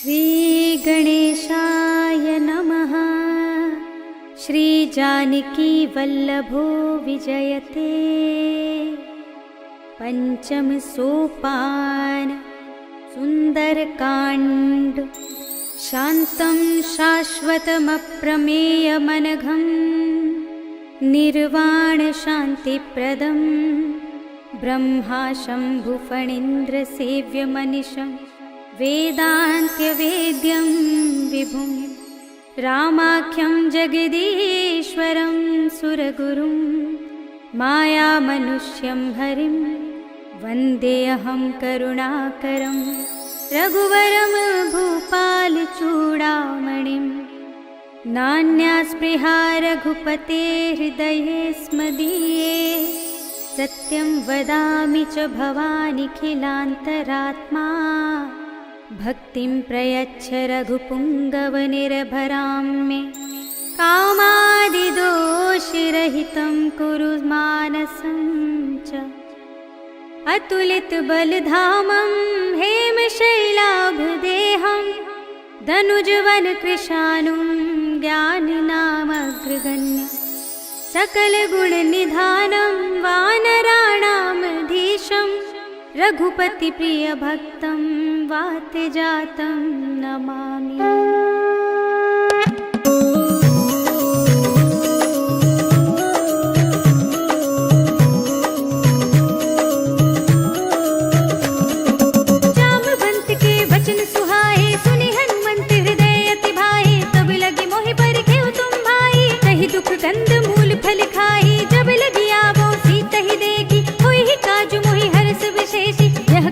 श्रीगणेशाय नमः। श्रीजानकीवल्लभो विजयते। पंचम सोपान सुंदरकांड। शान्तं शाश्वतमप्रमेयमनघं निर्वाणशान्तिप्रदं ब्रह्मा शम्भुफणीन्द्रसेव्यमनिशं वेदान्त्यवेद्यं विभुं रामाख्यं जगदीश्वरं सुरगुरुं मायामनुष्यं हरिं वन्देऽहं करुणाकरं रघुवरं भूपालचूडामणिं। नान्यास्पृहा रघुपते हृदये स्मदीये। सत्यं वदामि च भवानिखिलान्तरात्मा। भक्तिं प्रयच्छ रघुपुङ्गवनिर्भरां मे। कामादिदोषरहितं कुरु मानसं च। अतुलितबलधामं हेमशैलाभदेहं धनुजवनकृशानुं ज्ञानिनामग्रगण्यं सकलगुणनिधानं वानराणामधीशं रघुपतिप्रियभक्तं वातजातं नमामि।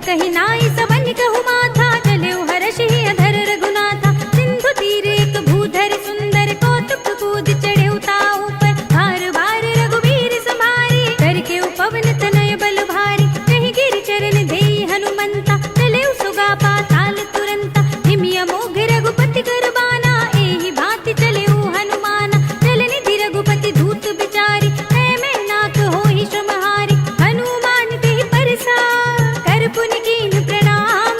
कहीं नाई सबन कहु माथा चले हर्षि अधर रघुनाथा। सिंधु तीर एक भूधर सुंदर कौतुक कूद चढ़े ताऊ पर। बार बार रघुवीर संभारी करके उपवन तनय बल भारी। कहीं गिर चरण देई हनुमंता चले सुगा पाताल तुरंता। हिमिया मोघ रघुपति करबाना एहि भांति चले हनुमाना। चल निधि रघुपति धूत बिचारी मैं नाक होहि श्रमहारी। हनुमान तेहि परसा कर पुनि कीन प्रणाम।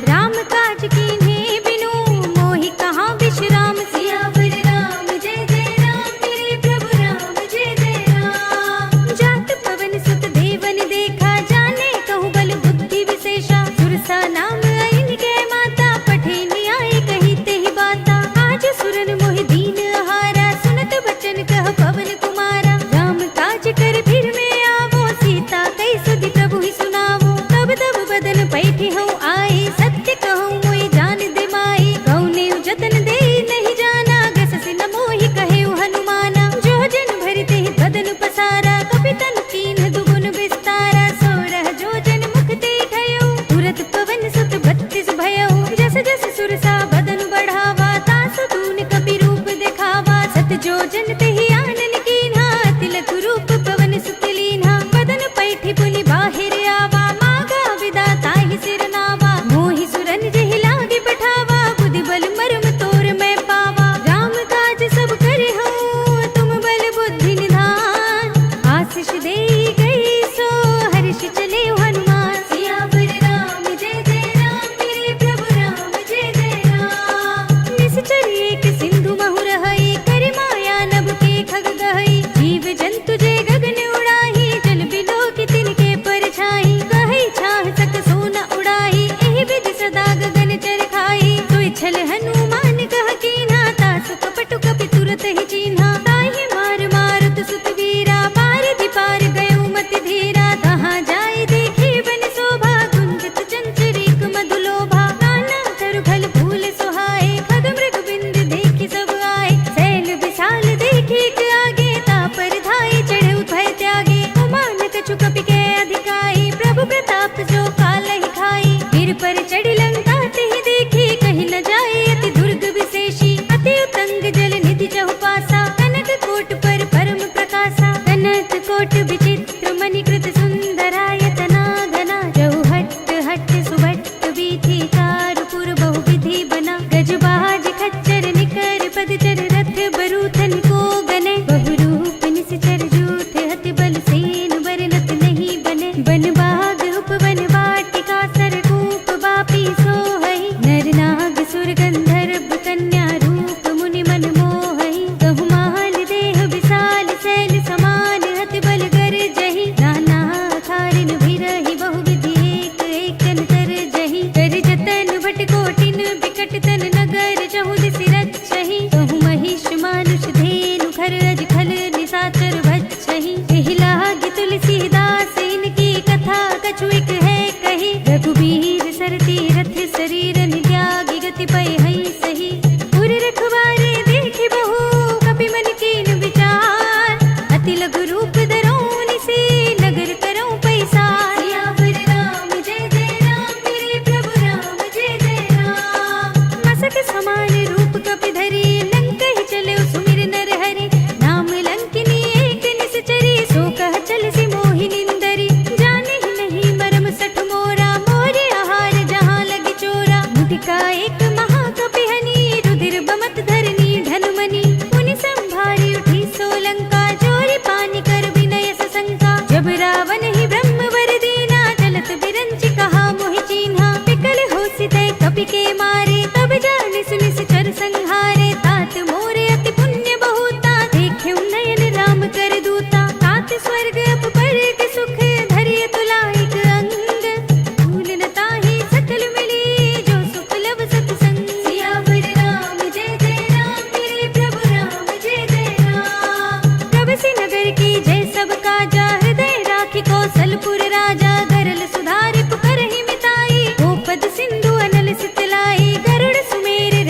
राम काज कीन्हे बिनु मोहि कहाँ विश्राम। सियावर राम जय जय राम मेरे प्रभु राम जय जय राम। जात पवन सुत देवन देखा जाने कहु बल बुद्धि विशेषा। सुरसा नाम आइन के माता पठे न्याय कही तेहि बाता। आज सुरन मोहि दीन आहारा सुनत बचन कह पवन कुमारा। राम काज कर फिर में आवो सीता कई सुधि प्रभु ही सुनावो। तब तब बदन पैठी हूँ आई सत्य कहूँ मोई जान दे माई। गौने जतन दे नहीं जाना गस से न मोहि कहे हनुमाना। जो जन भरते बदन पसारा कपितन कीन दुगुन विस्तारा। सोरह जो जन मुख ते ठयो तुरत पवन सुत 32 भयउ। जस जस सुरसा बदन बढ़ावा तासु दून कपि रूप दिखावा। सत जो जन तेहि आनन कीन्हा तिलक रूप पवन सुत लीन्हा। बदन पैठी पुनि बाहिर आवा मागा विदा ताहि सिर नावा। मोहि सुरन जेहि लागे पठावा बुद्धि बल मर्म तोर मैं पावा। राम काज सब करे हूँ तुम बल बुद्धि निधान। आशीष दे गई सो हर्ष चले हनुमान। सियावर राम जय जय राम मेरे प्रभु राम जय जय राम। निश्चर एक सिंधु महु रहई कर माया नभ के खग गहई। जीव जंतु जे गगन उड़ाही जल बिलो की तिनके परछाई। कही छाह सक सोना उड़ाही एहि विधि सदा गगन चरखाई। सोई छल हनुमान कह कीन्हा तासु कपटु कपि तुरत ही चीन्हा। ताहि मार मारुत सुत वीरा पारधि पार गयो मति धीरा। तहाँ जाय देखी बन शोभा गुंजित चंचरीक मधुलोभा। नाना तरु फल फूल सुहाए खग मृग बिंद देखी सब आए। सैल विशाल देखी एक आगे तापर धाई चढ़े भय त्यागे। उमान कछु कपि के अधिकाई प्रभु प्रताप जो काल ही खाई। गिर पर चढ़ी लंका तेहि देखी कहीं न जाए अति दुर्ग विशेषी। अति उतंग जल निधि चहु पासा कनक कोट पर परम प्रकाशा। कनक कोट विचित्र मणिकृत सुंदरायतना घना। जहु हट्ट हट्ट सुभट्ट बीथी कारपुर बहु विधि बना। गजबाज खच्चर निकर पदचर रथ बरूथन को गने। बहुरूप निश्चर जूथ हति बल सेन बरनत नहीं बने। बन बाग उपवन वाटिका सरकूप बापी जटतन नगर चहु दिसि रचहि कहु महिष मानुष धेनु खर अज खल निशाचर भक्षहि एहि लागी तुलसीदास इनकी कथा कछु एक है कही रघुबीर सरती रथ शरीरन त्यागी गति पय हई सही उर रखवारे देखि बहु कपि मन कीन विचार अति लघु रूप धरौनि से नगर करौं पैसार सियावर राम जय जय राम मेरे प्रभु राम जय जय राम मसक समान रूप कपि धरि लंक ही चले सुमिर नर हरि नाम लंकिनी एक निश्चरी सो कह चल सि मोहि निंदरी जाने ही नहीं मरम सठ मोरा मोरे आहार जहाँ लगी चोरा मुटिका एक महाकपि हनि रुधिर बमत धरनी धनुमनि मुनि संभारी उठी सोलंका जोरी पानी कर विनय सशंका जब रावण ही ब्रह्म वर दीना चलत बिरंचि कहा मोहि चीन्हा विकल होसि तय कपि के मारे तब जानि सुनि सिचर संहारे तात मोरे अति पुण्य बहुता देखे नयन राम कर दूता तात स्वर्ग अप पर के सुख धरिय तुलाइक अंग भूल न ताहि सकल मिली जो सुख लब सतसंग सियावर राम जय जय राम मेरे प्रभु राम जय जय राम प्रभसि नगर की जय सब काजा हृदय राखि कौशलपुर राजा गरल सुधारि पुकारहि मिताई गोपद सिंधु अनल सितलाई गरुड़ सुमेर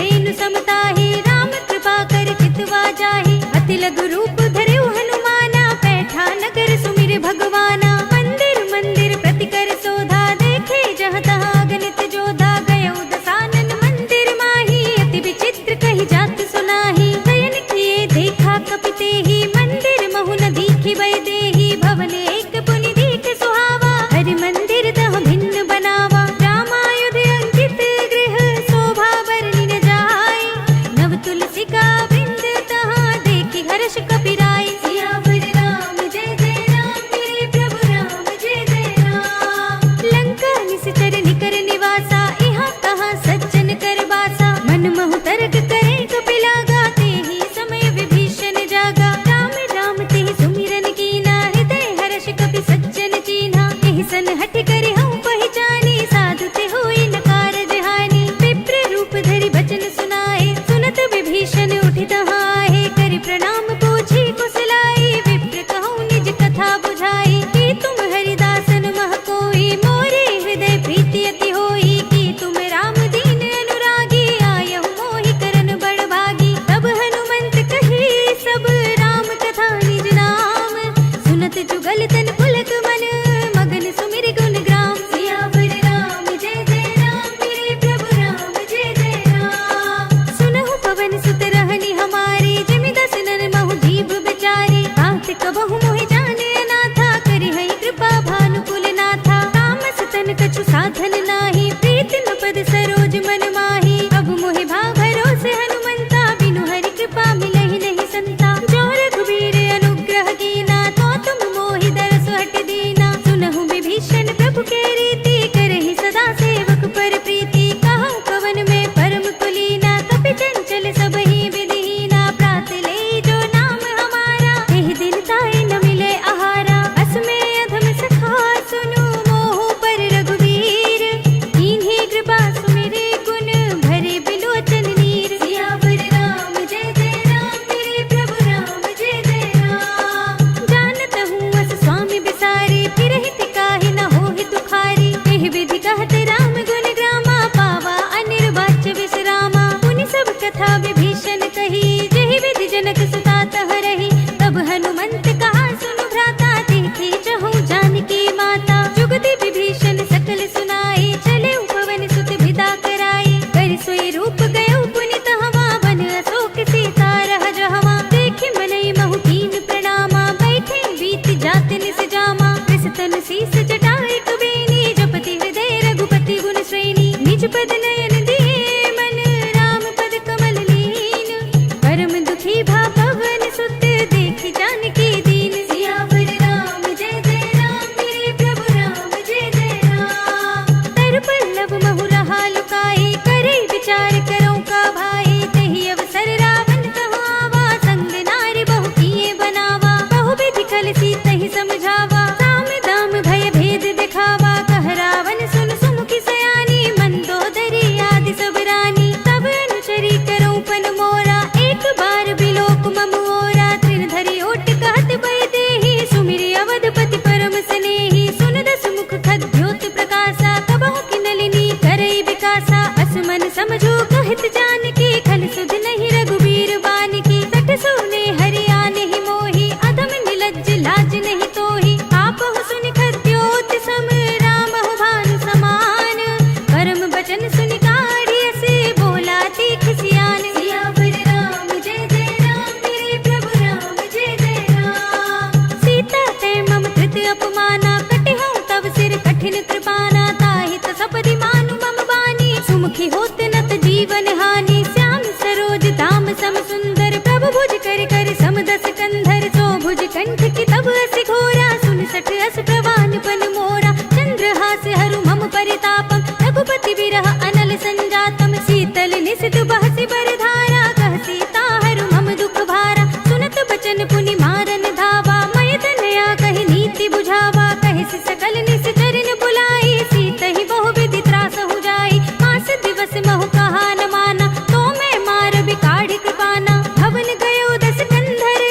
बस मन समझो कहत जानकी, खल सुध नहीं रघुबीर बानकी। सठ सुने हरियाणे ही मोही, अधम निलज्ज लाज नहीं तोही। आपहु सुनि खद्योत सम, राम हो भानु समान। परम बचन सुनि काढ़ियस, बोला तीख सियान। सियावर राम जय जय राम, मेरे प्रभु राम जय जय राम। सीता ते मम कृत अपमाना, कटिहउँ तब सिर कठिन कृपाना। ताहि त सपदि मानु मम बानी, सुमुखी होत नत जीवन हानि। श्याम सरोज धाम सम सुंदर, प्रभु भुज कर कर सम दस कंधर। सो भुज कंठ की तब अस घोरा, सुन सठ अस प्रवान पन मोरा। चंद्रहास हरु मम परितापम, रघुपति बिरह अनल संजातम। शीतल निसित बहसि बरधारा, कह सीता हरु मम दुख भारा। सुनत बचन पुनि मारन धावा, मय तनया कहि नीति बुझावा। कहि सकल निश्चरन बुलाई, सीतहि बहु विधि त्रासहु जाई। मास दिवस महु कहा न माना, तो मैं मार बिकाढ़ कृपाना। भवन गयो दस कंधर,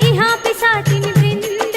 इहाँ पिशाचिन वृंद।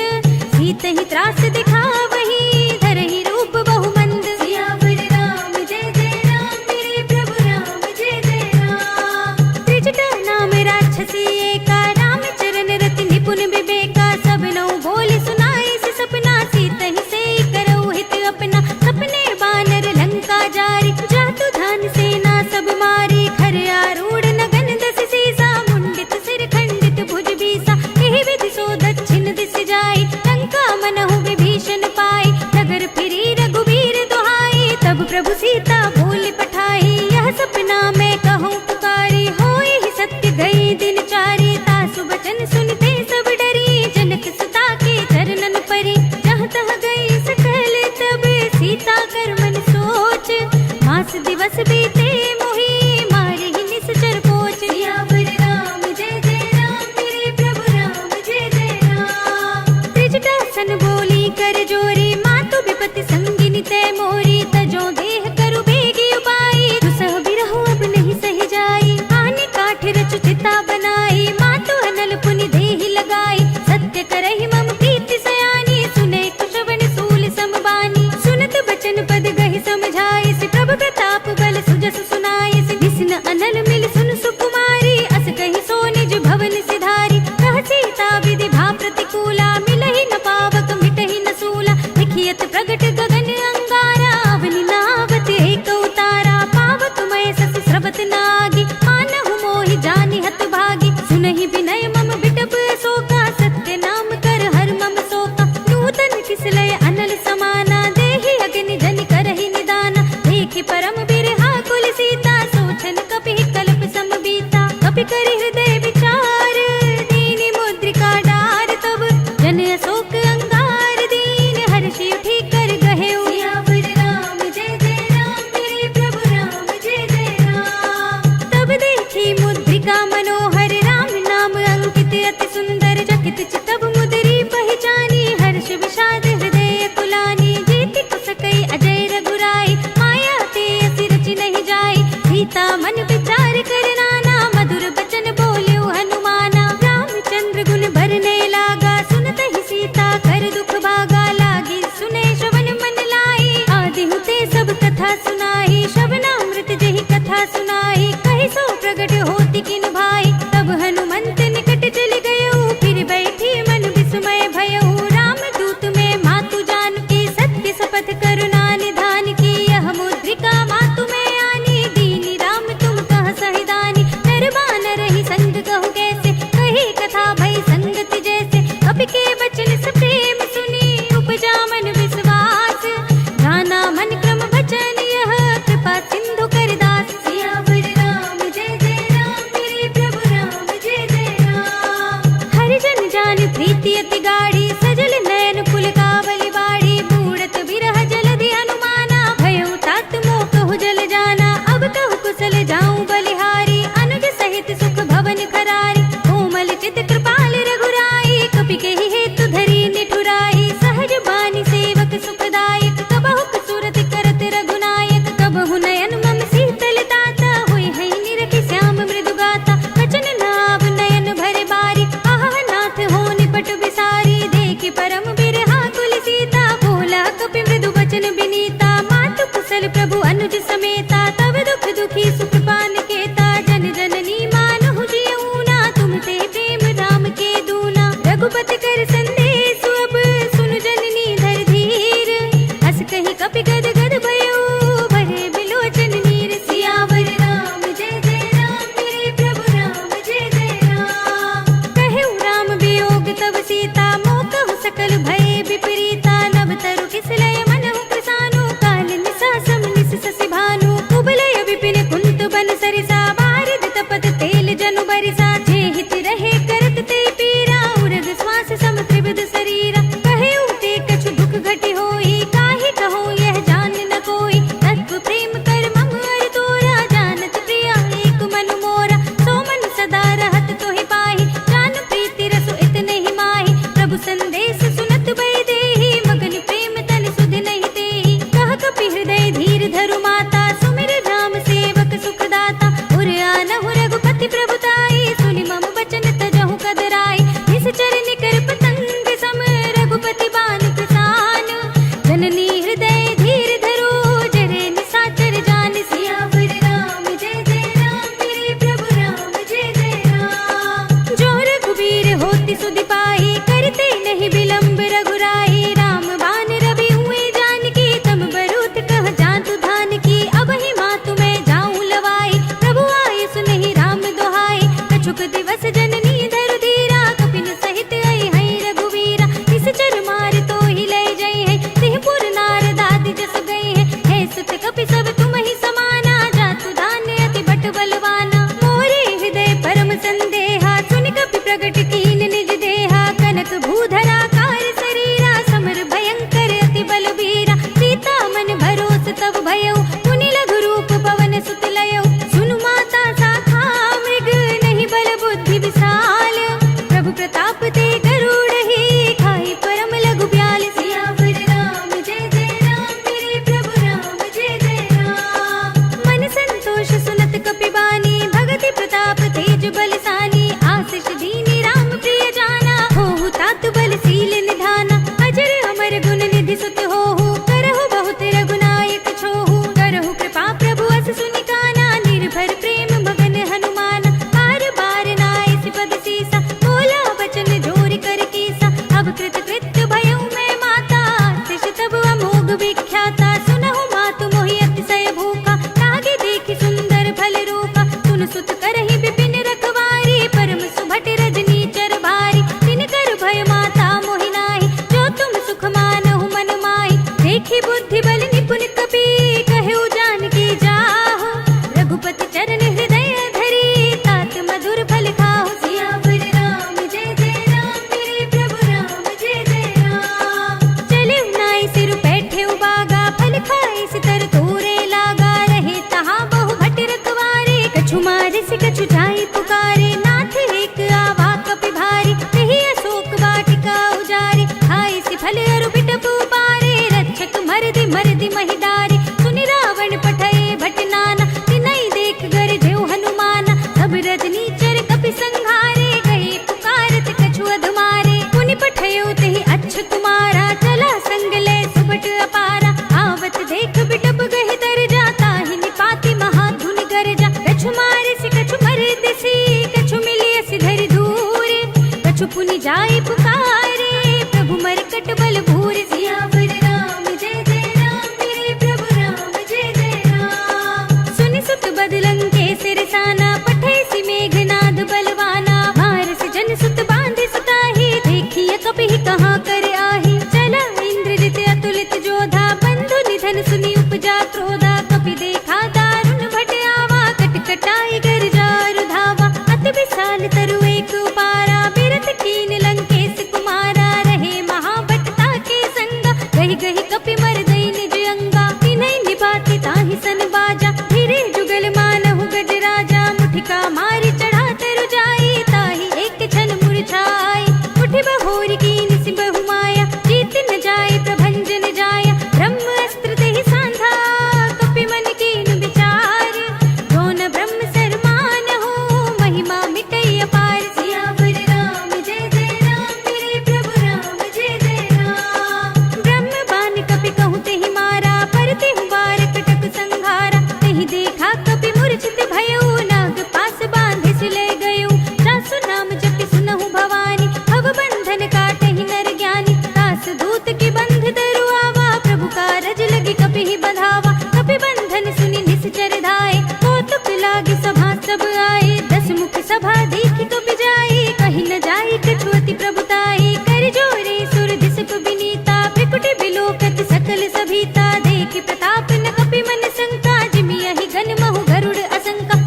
सीतहि त्रास दिखावही, धरहि रूप बहु मंद। सियावर राम जय जय राम, मेरे प्रभु राम जय जय राम। त्रिजटा नाम राक्षसी एका, राम चरण रति निपुण विवेका। सब नौ बोले सुनाई से सपना, सीतहि से करऊ हित अपना। सपने बानर लंका जारी, जातु धान सेना सब मारी। खर आरूढ़ नगन दस सीसा, मुंडित सिर खंडित भुज बीसा। एहि विधि सो दक्षिण दिस जाई, लंका मनहु विभीषण पाई। नगर फिरी रघुबीर दुहाई, तब प्रभु सीता बोल पठाई। यह सपना मैं कहूँ पुकारी, होए ही सत्य गई दिन चारी। तासु बचन सुनते सब डरी, जनक सुता के चरणन परी। जहाँ तहाँ गई सकल तब, सीता कर मन सोच। मास दिवस बीते मोही, मारे ही निश्चर कोच। सियावर राम जय जय राम, मेरे प्रभु राम जय जय राम। त्रिजटा सन बोली कर जोरी, मातु विपति संगिनी तै मोरी। तजो देह करु बेगी उपाई, दुसह बिरहु अब नहीं सही जाई। आने काठ रचु चिता बनाई, मातु अनल पुनि देहि लगाई। सत्य करहि मम प्रीति सयानी, सुने कुशवन सूल समबानी। सुनत बचन पद गहि समझाई, सि प्रभु प्रताप बल सुजस सुनाई। सि निस्न अनल मिल सुन सुकुमारी, अस कहि सो निज भवन सिधारी। कह सीता विधि भा प्रतिकूला, मिलहि न पावक मिटहि न सूला। लिखियत प्रगट गगन अंगारा, अवनि नावत एक उतारा। पावक मय सस स्रवत नागी, मानहु मोहि जानि हत भागी। सुनहि विनय मम बिटप शोका, सत्य नाम कर हर मम शोका। नूतन किसलय अनल समाना, देहि अग्नि जनि करहि निदाना। देखि परम बिरहा कुल सीता, सोचन कपिहि कल्प सम बीता। कपि करि हृदय विचार, दीनि मुद्रिका डार। तब जन अशोक अंगार, दीन हर्षि उठि कर गहेउ। सियावर राम जय जय राम, मेरे प्रभु राम जय जय राम। तब देखी मुद्रिका मनोहर, राम नाम अंकित अति सुंदर। चकित चितब मुदरी पहचानी, हर्ष विषाद हृदय कुलानी। जीति कुसकई अजय रघुराई, माया ते असि रचि नहीं जाई। सीता मन विचार कर नाना, मधुर बचन बोल्यो हनुमाना। रामचंद्र गुण भरने लागा, सुनत ही सीता कर दुख भागा। लागी सुने श्रवण मन लाई, आदि हुते सब कथा सुनाई। श्रवणामृत जेहि कथा सुनाई, कहि सो प्रगट होति किन भाई। तब हनुमंत निकट चलि गयो, फिर बैठी मन विस्मय भयउ। राम दूत में मातु जानकी, सत्य शपथ करुणा निधान की। यह मुद्रिका मातु में आनी, दीनी राम तुम कह सहिदानी। नर बानर ही संग कहु कैसे, कही कथा भई संगति जैसे। कपि के बचन स प्रेम सुनी, उपजा मन विश्वास। जाना मन क्रम बचन यह, कृपा सिंधु कर दास। सियावर राम जय जय राम, मेरे प्रभु राम जय जय राम। हरि जन जान प्रीति अति गाढ़ी, सजल नयन पुलकावली बाड़ी। बूढ़त बिरह जलधि अनुमाना, भयउ तात मोह कहु जल जाना। अब कहु कुशल जाऊं बलिहारी, अनुज सहित सुख भवन खरारी। कोमल चित कृपाल रघुराई, कपि केहि हेतु धरी निठुराई। सहज बानी सेवक सुखदायक, कबहु सुरत करत रघुनायक। कबहु नयन मम शीतल ताता, होय है निरखि श्याम मृदु गाता। बचन नाव नयन भरे बारी, आहा नाथ हो निपट बिसारी। देखि परम बिरहा कुल सीता, बोला कपि मृदु बचन बिनीता। मातु कुशल प्रभु अनुज समेता, तब दुख दुख बन सरिसा बारिद तपत तेल जनु बरिसा जे हित रहे करत ते पीरा उरग श्वास सम त्रिविध शरीरा कहे उते कछु दुख घटी होई काहे कहो यह जान न कोई तत्व प्रेम कर मम अर तोरा जानत प्रिया एक मन मोरा सो मन सदा रहत तोहि पाहि जान प्रीति रसु इतने ही माहि प्रभु संदेश सुनत भय देहि मगन प्रेम तन सुध नहीं तेहि कह कपि हृदय धीर धरु माता सुमिर राम सेवक सुखदाता उर आनहु रघुपति प्रभुताई सुनि मम बचन तजहु कदराई निश्चर निकर पतंग सम रघुपति बान किसान जननी हृदय धीर धरो जरे निसाचर जान सियावर राम जय जय राम मेरे प्रभु राम जय जय राम जो रघुबीर होति सुधि पाहि करते नहीं विलंब रघुराई राम बान रवि हुए जानकी तम बरूथ कह जातु धान की अब ही मातु मैं जाऊं लवाई प्रभु आये सुनहि राम दोहाई कछुक दिवस जननी धरु धीरा कपिन सहित आई है रघुवीरा निश्चर मार तो ही ले जई है सिंहपुर नारद आदि जस गए है सुत कपि सब तुम ही समाना जातु धान्य अति बट बलवाना मोरे हृदय परम संदेहा सुनि कपि प्रगट कीन निज देहा कनक भूधरा कार शरीरा समर भयंकर अति बलबीरा सीता मन भरोस तब भयउ पुनि लघु रूप पवन सुत लयउ सुनु माता साखा मृग नहीं बल बुद्धि विशाल प्रभु प्रताप ते गरुड़ ही खाई परम लघु ब्याल सियावर राम जय जय राम मेरे प्रभु राम जय जय राम मन संतोष सुनत कपि बानी भगति प्रताप तेज बलसानी आशीष दीनी राम प्रिय जाना होहु तात बलशील निधाना अजर अमर गुण निधि सुत होहु करहु बहुत रघुनायक छोहु करहु कृपा प्रभु अस सुनि काना निर्भर प्रेम मगन हनुमान बार बार नाय सिपद सीसा बोला बचन जोरि कर कीसा अब कृत कृत्य भयउ मैं माता तिश तब अमोघ विख्याता सुनहु मातु मोहि अतिशय भूखा लागे देखि सुंदर फल रूपा सुन सुत करहि विपिन रखवारी परम सुभट रजनी चर भारी तिन कर भय माता मोहि नाहि जो तुम सुख मानहु मन माहि देखि बुद्धि बल निपुण कपि कहु जानकी जाहु रघुपति चरण हृदय धरी तात मधुर फल खाहु सियावर राम जय जय राम मेरे प्रभु राम जय जय राम चले नाई सिर बैठे बागा फल खाए सितर तोरे लागा रहे तहाँ बहु भट रखवारे कछु मारे से कछु जाई पुकारे नाथ एक आवा कपि भारी कही अशोक वाटिका उजारे खाए से फल अरु बिटप पारे रक्षक मरदि मरदि महिदारे सुनि रावण पठए भट नाना तिनई देख गर जेउ हनुमाना सब रजनी चर कपि संघारे गए पुकारत कछु अधमारे पुनि पठयो तेहि अच्छ कुमारा चला संग ले सुबट अपारा आवत देख बिटप गहि दर जाता ही निपाति महाधुन गरजा कछु मारे से कछु मरदि सी कछु मिलिय सिधरि दूरे कछु पुनि जाई पुकारे प्रभु मरकट बल भूर सियावर राम जय जय राम मेरे प्रभु राम जय जय राम सुनि सुत बदलंग के सिरसाना पठे सि मेघनाद बलवाना मारस जन सुत बांधे सुताही देखिए कपि कहाँ कर आही चला इंद्रजित अतुलित जोधा बंधु निधन सुनि उपजा क्रोधा कपि देखा दारुण भट आवा कट कटाई गर जारु धावा अति विशाल तरु एक उपारा बिरत कीन लंकेश कुमारा रहे महाभटता के संगा गहि गहि कपि मर दई निज अंगा तिन्है निपाति ताहि सन बाजा धीरे जुगल मानहु गज राजा मुठिका मारी चढ़ा तरु जाई ताहि एक क्षण मुरझाई उठि बहोरी कीन सि बहु माया जीत न जाय प्रभंजन जाया ब्रह्म अस्त्र तेहि सांधा कपि मन कीन विचार जो न ब्रह्म सरमान हो महिमा मिटई अपार सियावर राम जय जय राम मेरे प्रभु राम जय जय राम ब्रह्म बान कपि कहु तेहि मारा पर तेहु बार कटक संघारा तेहि देखा कपि मूर्छित भयउ नाग पास बांधे से ले गयउ सासु नाम जपि सुनहु भवानी भव बंधन काटहि नर ज्ञानी दास दूत की बंध दरु आवा प्रभु कारज लगी कपि ही बंधावा कपि बंधन सुनि निश्चर धाय कौतुक लागे सभा सब आए दस मुख सभा देखि कपि जाई कहि न जाई कछु अति प्रभुताई कर जोरे सुर दिसप विनीता बिकुट बिलोकत सकल सभीता देखि प्रताप न कपि मन शंका जिमियहि गन महु गरुड़ असंका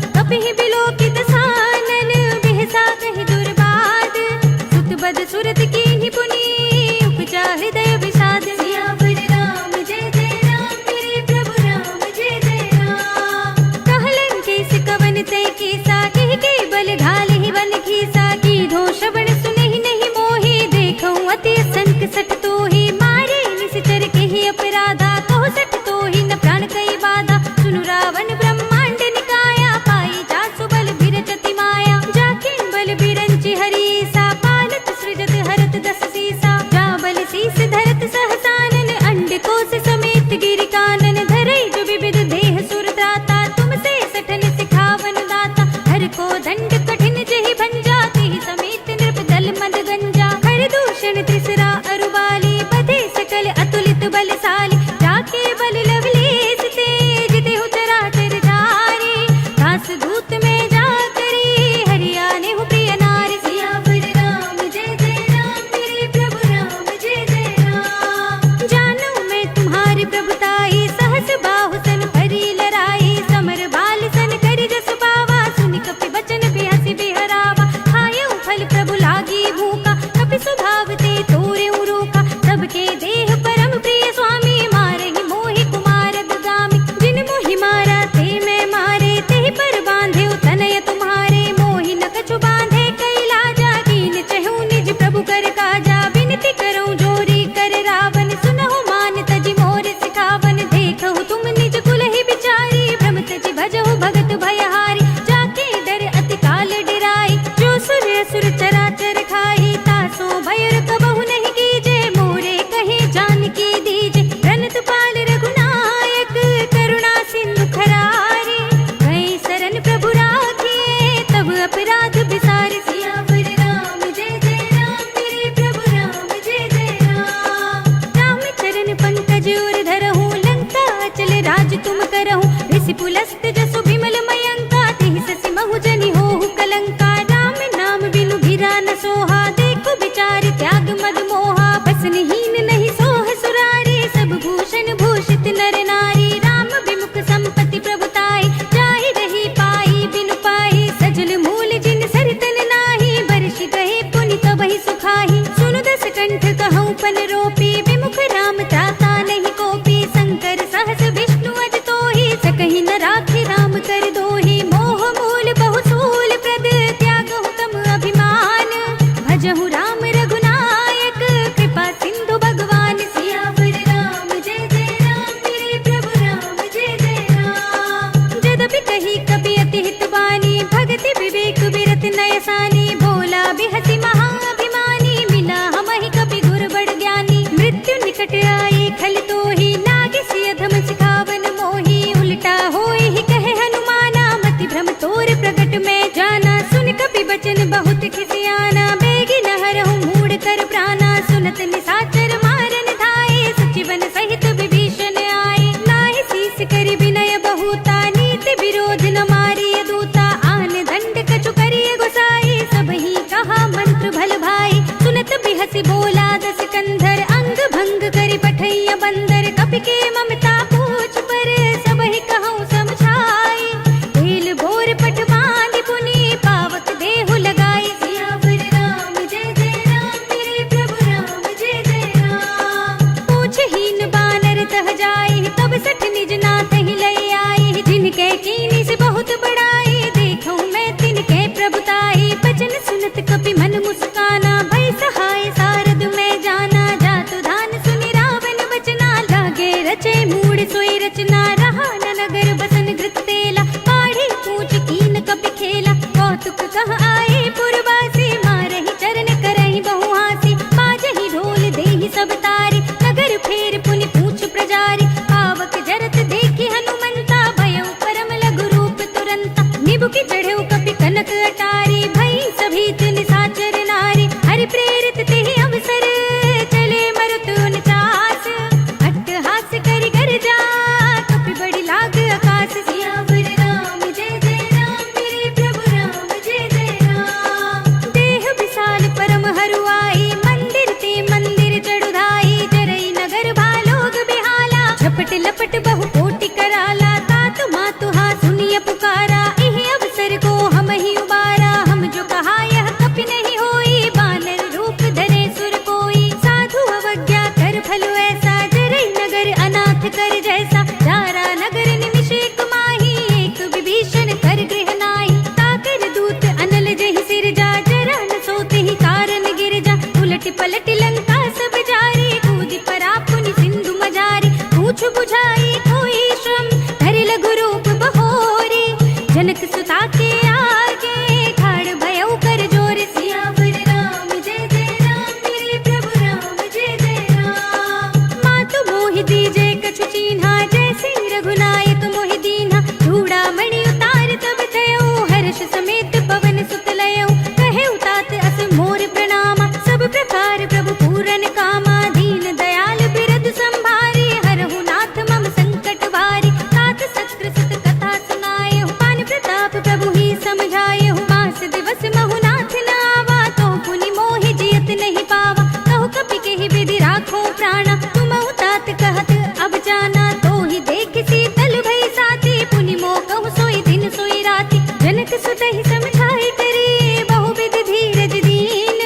कौतुक कह आए पुरवासी, मारहि चरण करहि बहुहासी। बाजहि ढोल देहि सब तारी, नगर फेर पुनि पूछ प्रजारी। पावक जरत देखि हनुमंता, भयउ परम लघु रूप तुरंता। निबुकि चढ़ेउ कपि कनक अटारी, भई सभीत निशाचर नारी। हरि प्रेरित तेहि अवसर, चले मरुत उनचास। अट्टहास करि गर्जा, कपि बड़ी लाग आकाश। सियावर राम जय जय राम, मेरे प्रभु राम जय जय राम। देह विशाल परम हरुआई, मंदिर ते मंदिर चढ़ुधाई। जरई नगर भालोग बिहाला, झपट लपट बहु कोटि कराला। तातु मातु हा सुनिय पुकारा, इहि अवसर को हम ही उबारा। हम जो कहा यह कपि नहीं होई, बानर रूप धरे सुर कोई। साधु अवज्ञा कर फल ऐसा, जरई नगर अनाथ कर जैसा। जारा नगर निमिष एक माही, एक विभीषण कर गृह नाहि। ताकर दूत अनल जहि सिर जा, जरा न सोते ही कारण गिर जा। उलट पलट लंका सब जारी, कूदि परा पुनि सिंधु मजारी। पूछ बुझाई कोई श्रम, धरि लघु रूप बहोरी। जनक सुता के आगे, ठाड़ भयउ कर जोर। सियावर राम जय जय राम, मेरे प्रभु राम जय जय राम। मातु मोहि दीजे कछु चीन्हा, जैसे रघुनायक मोहि दीन्हा। चूड़ामणि उतार तब थयउ, हर्ष समेत पवन सुत लयउ। कहेउ तात अस मोर प्रणामा, सब प्रकार प्रभु पूरन कामा। दीन दयाल बिरद संभारी, हरहु नाथ मम संकट भारी। तात सत्र सुत कथा सुनाएहु, पान प्रताप प्रभु ही समझाएहु। मास दिवस महु नाथ न आवा, तो पुनि मोहि जियत नहीं पावा। कहु कपि केहि विधि राखो प्राणा, तुमहु तात कहत अब जाना। तो ही देख शीतल भई साथी, पुनि मोह कहु सोई दिन सोई राति। जनक सुत ही समझाई करी, बहुविध धीरज दीन।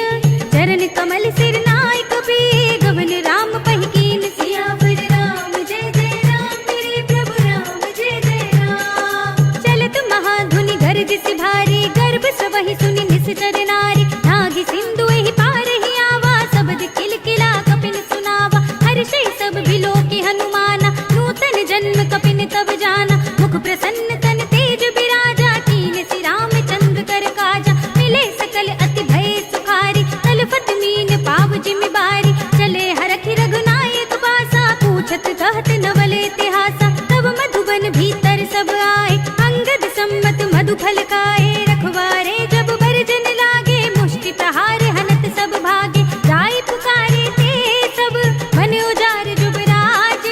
चरण कमल सिर नाय कपि, गवन राम पहि कीन। सियावर राम जय जय राम, मेरे प्रभु राम जय जय राम। चलत महाधुनि गरज सि भारी, गर्भ सबहि सुनि निश्चर नारी। नागी सिंधु एहि पार ही आवा, सबद किलकिला कपिन सुनावा। हर्षै सब बिलोकि हनुमाना, नूतन जन्म कपिन तब जाना। मुख प्रसन्न तन तेज बिराजा, कीन सि रामचंद्र कर काजा। मिले सकल अति भय सुखारी, तलफत मीन पाव जिमि बारी। चले हरखि रघुनायक पासा, पूछत कहत नवल इतिहासा। तब मधुबन भीतर सब आए, अंगद सम्मत मधु फल खाए। रखवारे जब भरजन लागे, मुष्टि प्रहार हनत सब भागे। जाय पुकारे ते सब, मन उजार जुबराज।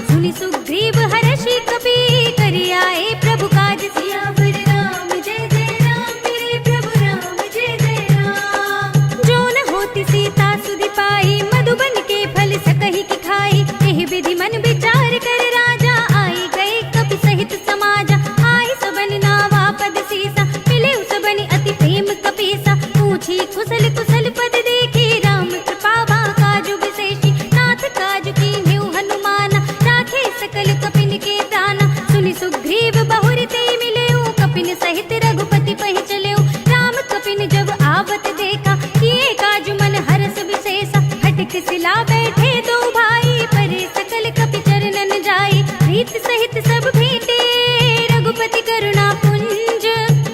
सुनि सुग्रीव हर्षि कपि, करि आए प्रभु काज। सियावर राम जय जय राम, मेरे प्रभु राम जय जय राम। जो न होती सीता सुधि पाई, मधुबन के फल सकहि की खाई। एहि विधि मन विचार कर राजा, आई गए कपि सहित समाजा। आई सबन नावा पद सीसा, मिले सबनि अति प्रेम कपीसा। पूछी कुशल कुशल पद देखी, राम कृपा बा काजु विशेषी। नाथ काजु कीन्हेउ हनुमाना, राखे सकल कपिन के प्राणा। सुनि सुग्रीव बहुर ते मिलेउ, कपिन सहित रघुपति पहि चलेउ। राम कपिन जब आवत देखा, किए काजु मन हरस विशेषा। हटक सिला बैठे दो भाई, परे सकल कपि चरणन जाई। प्रीत सहित सब भेंटे, रघुपति करुणा पुंज।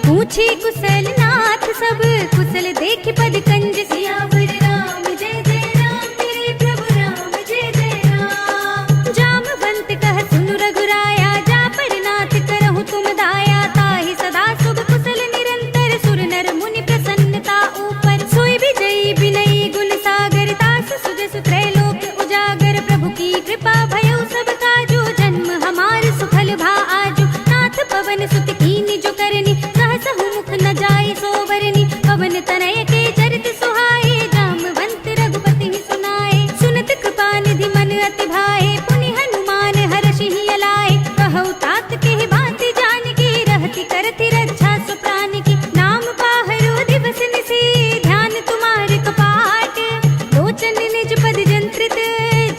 पूछी कुशल नाथ सब, कुशल देख पद कंज। सियावर राम जय जय राम, मेरे प्रभु राम जय जय राम। जामवंत कह सुनु रघुराया, जा पर नाथ करहु तुम दाया। ताहि सदा शुभ कुशल निरंतर, सुर नर मुनि प्रसन्नता ऊपर। सोई विजयी विनयी गुण सागर, तास सुजस त्रैलोक उजागर। प्रभु की कृपा भयउ सब काजू, जन्म हमार सुफल भा आजू। नाथ पवन सुत कीन्हि जो करनी, सहसहु मुख न जाय सोवरनी। पवन तनय के चरित सुहाए, जामवंत रघुपति सुनाए। सुनत कृपा निधि मन अति भाए, पुनि हनुमान हर्षि ही अलाए। कहउ तात केहि बात जानकी, रहति करति रक्षा सु प्राण की। नाम पाहरो दिवस निशि, ध्यान तुम्हारे कपाट। लोचन निज पद जंत्रित,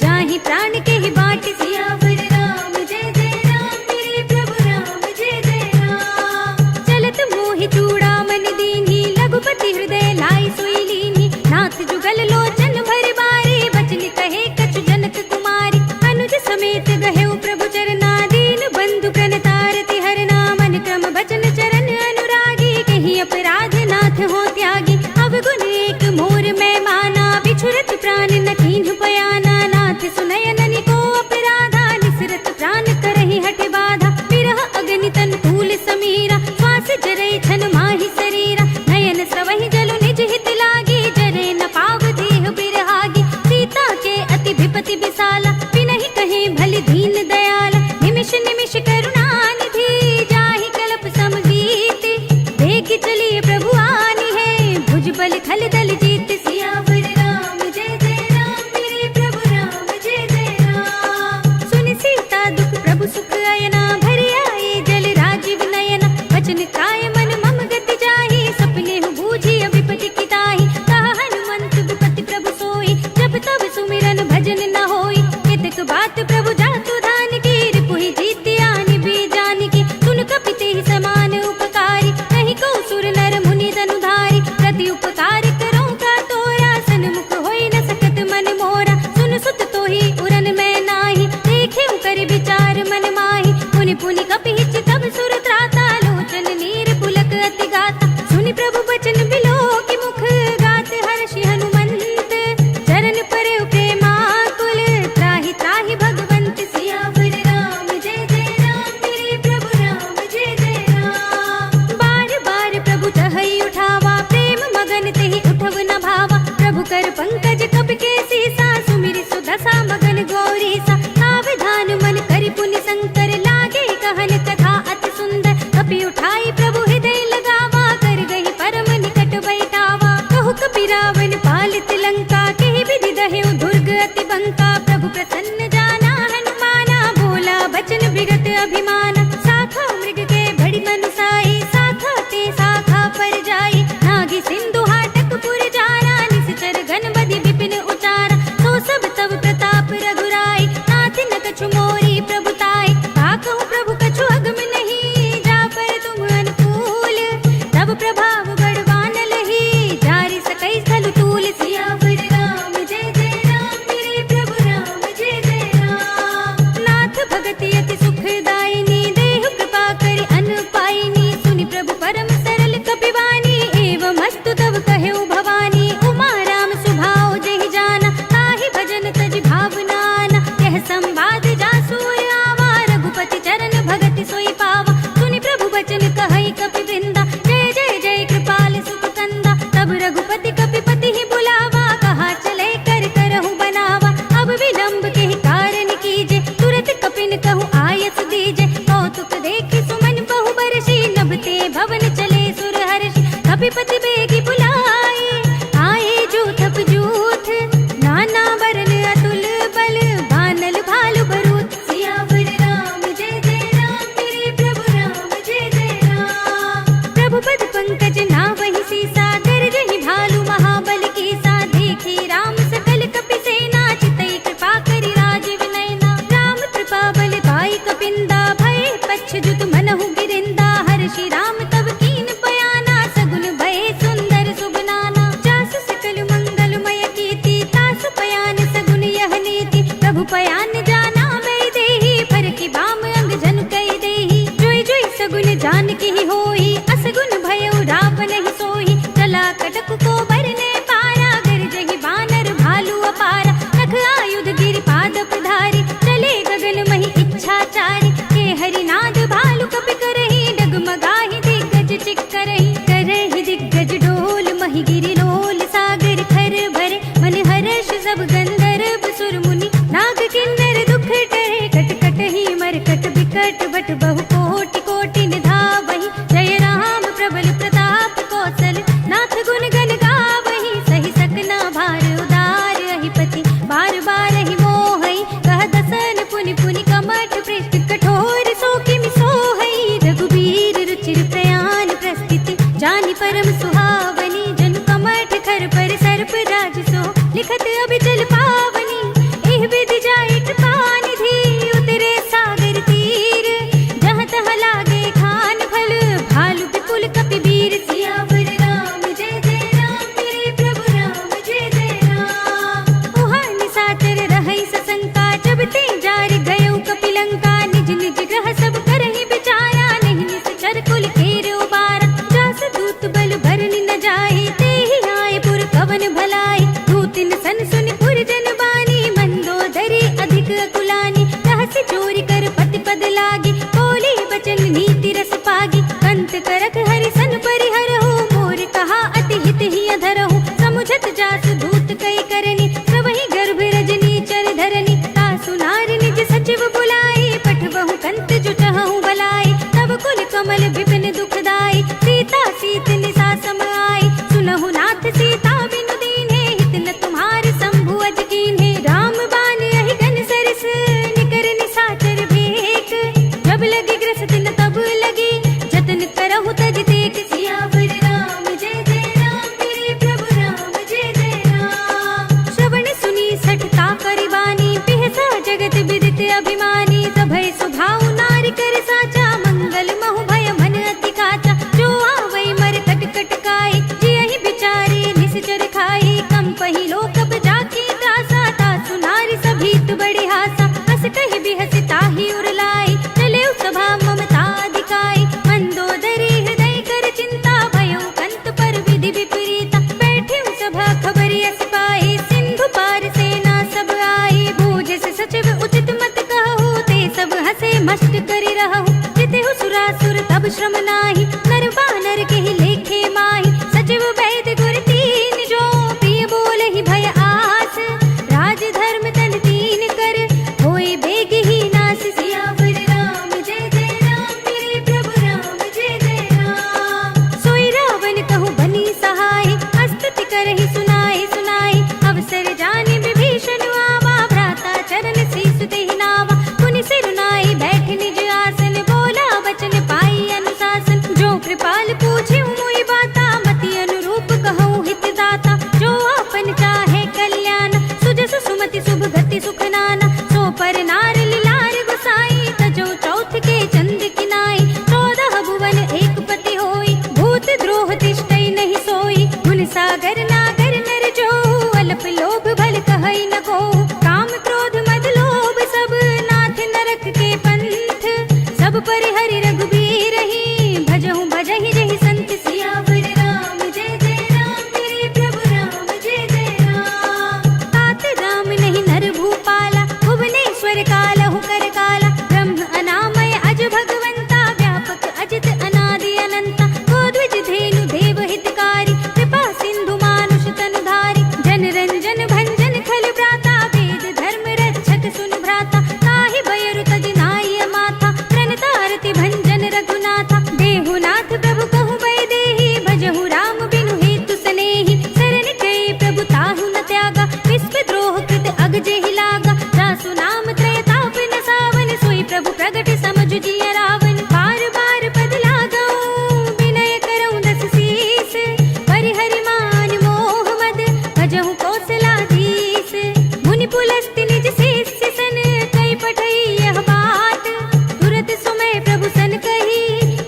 जाहि प्राण केहि बाट। सियावर राम जय जय राम, मेरे प्रभु राम जय जय राम। चलत मोहि चूड़ामणि दीन्हि, रघुपति हृदय लाई सोई लीन्हि। नाथ जुगल लोचन भर बारी, बचन कहे कछु जनक कुमारी। अनुज समेत गहेउ प्रभु चरना, दीन बंधु प्रणतारति हरना। मन क्रम बचन चरण अनुरागी, कहि अपराध पास जरे छन माहि शरीरा नयन स्रवहि जलु निज हित लागी जरे न पाव देह बिरहागी सीता के अति विपति विशाला बिनहि कहे भली दीन दयाला निमिष निमिष करुणा निधि जाहि कल्प समगीति देख चलिए प्रभु आनी है भुज बल खल दल जीत सियावर राम जय जय राम मेरे प्रभु राम जय जय राम सुन सीता दुख प्रभु सुख अयना भरि आए जल राजीव नयना वचन काय मन मम गति जाहि सपने हु बूझी विपति किताहि कहा हनुमंत विपति प्रभु सोई जब तब सुमिरन भजन न होई केतक बात प्रभु जातु धान की रिपुहि जीति आनि भी जानि की सुन कपिते ही समान उपकारी नहीं को सुर नर मुनि धनुधारी प्रति उपकार करो का तोरा सन्मुख होई न सकत मन मोरा सुन सुत तोहि उरन मैं नाही देखे कर विचार मन माही पुनि पुनि कपि हिच तब सुर त्राता लोचन नीर पुलक अति गाता सुनि प्रभु बचन बिलो की मुख गात हर्षि हनुमंत चरण परे प्रेमाकुल त्राहि त्राहि भगवंत सियावर राम जय जय राम मेरे प्रभु राम जय जय राम बार बार प्रभु तहई उठावा प्रेम मगन तेहि उठव न भावा प्रभु कर पंकज कपि के सीसा सुमिरि सुदशा मगन गौरी सा सावधान मन करि पुनि शंकर लागे कहन कथा अति सुंदर कपि उठाई प्रभु हृदय लगावा कर गही परम निकट बैठावा कहु कपि रावण पालित लंका केहि विधि दहेउ दुर्ग अति बंका प्रभु प्रसन्न जाना हनुमाना बोला बचन विगत अभिमाना साखा मृग के बड़ी मनुसाई साखा ते साखा पर जाई नागी सिंधु हाटक पुर जारा निश्चर गणपति विपिन उचारा तो सब तब प्रताप रघुराई नाथ न कछु मोरी प्रभुताई ताकहु प्रभु कछु अगम नहीं जा पर तुम अनुकूल तब प्रभाव बड़वान लही जारी सकई स्थल तूल सियावर राम जय जय राम मेरे प्रभु राम जय जय राम नाथ भगति अति सुखदायिनी देहु कृपा करि अन पाइनी सुनि प्रभु परम सरल कपिवानी एवं अस्तु तब कहेउ भवानी उमा राम सुभाव जेहि जाना ताहि भजन तज भावनाना यह संवाद जासूर आवा रघुपति चरण भगति सोई पावा सुनि प्रभु बचन कहई कपि वृंदा जय जय जय कृपाल सुख कंदा तब रघुपति कपिपति ही बुलावा कहा चले कर करहु बनावा अब विलंब के ही कारण कीजे तुरत कपिन कहु आयस दीजे कौतुक देखि सुमन बहु बरसी नभते भवन चले सुर हर्षि कपिपति बेगी बुलाए आए जूथ जूथ नाना वरन अतुल बल बानल भालु बरूथ सियावर राम जय जय राम मेरे प्रभु राम जय जय राम प्रभु पद पंकज नावहि सीसा गरजहि भालु महाबल कीसा देखी राम सकल कपि सेना चितई कृपा करि राजीव नयना राम कृपा बल पाई कपिंदा भय पच्छ जुत मनहु गिरिंदा हर्षि राम तब कीन बयाना सगुन भय सुंदर सुबनाना जासु सकल मंगलमय कीर्ति तासु पयान सगुन यह नीति प्रभु पयान जाना मैं देही पर की बाम अंग जन कई देही जोई जोई सगुन जान की होई असगुन भयउ रावण ही सोही चला कटक को बरने पारा गरजहि बानर भालु अपारा नख आयुध गिरि पाद पधारी चले गगन महि इच्छाचारी के हरिनाद भालु कपि करहि डगमगाहि दिग्गज चिक्करहि करहि दिग्गज डोल महि गिरि लोल सागर खर भरे मन हर्ष सब गंधर्व सुर मुनि नाग किन्नर दुख टरे कट कट ही मरकट बिकट बट बहु कोटि कोटि निधावहि जय राम प्रबल प्रताप कौशल नाथ गुण गण गावहि सही सकना भार उदार अहिपति बार बार ही मोहई कह दसन पुनि पुनि कमठ पृष्ठ कठोर सो किमि सोहई रघुबीर रुचिर प्रयाण प्रस्थिति जानि परम सुहावनी जन कमठ खर पर सर्प राज सो लिखत अभिचल पावनी एह विधि जाय कृपा निधि उतरे सागर तीर जहाँ तहाँ लागे खान फल भालु विपुल कपि वीर सियावर राम जय जय राम मेरे प्रभु राम जय जय राम उहाँ निसाचर रहई सशंका जब ते जार गयो कपि लंका निज निज ग्रह सब करहि विचारा नहीं निश्चर कुल केर उबारा जास दूत बल भरनि न जाहि तेहि आए पुर कवन भलाई दूतिन सन सुनि कृपाल पूछे मोई बाता, मति अनुरूप कहूँ हित दाता। जो आपन चाहे कल्याण, सुजस सुमति शुभ गति सुख नाना। सो पर नार लिलार गुसाई, तजो चौथ के चंद किनाई। 14 भुवन एक पति होई, भूत द्रोह तिष्ठई नहीं सोई। गुण सागर नागर नर जो, अल्प लोभ भल कहई न को। काम क्रोध मद लोभ सब, नाथ नरक के पंथ। सब परिहरि रघुबीर ही, भजहु भजहि जहि संत। सियावर राम जय जय राम, तेरे प्रभु राम जय जय राम। तात राम नहीं नर भूपाला, भुवनेश्वर कालहु कर काला। ब्रह्म अनामय अज भगवंता, व्यापक अजित अनादि अनंता। गोद्विज धेनु देव हितकारी, कृपा सिंधु मानुष तनुधारी। जन रंजन भंजन खल भ्राता, वेद धर्म रक्षक सुन भ्राता। ताहि बयरु तज नाय माथा, प्रणतारति भंजन रघुनाथा। देहुनाथ प्रभु कहु बै देहि, भजहु राम बिनु हेतु सनेहि। शरण गए प्रभु ताहु न त्यागा, विश्व द्रोह कृत अग जेहि लागा। जासु नाम त्रय ताप न सावन, सोई प्रभु प्रगट समझ जिय रावण। बार बार पद लागऊं, विनय करऊं दस शीस। परिहरि मान मोह मद, भजहु कौशलाधीश। मुनि पुलस्त्य निज शिष्य सन, कई पठई यह बात। तुरत सुमय प्रभु सन कही,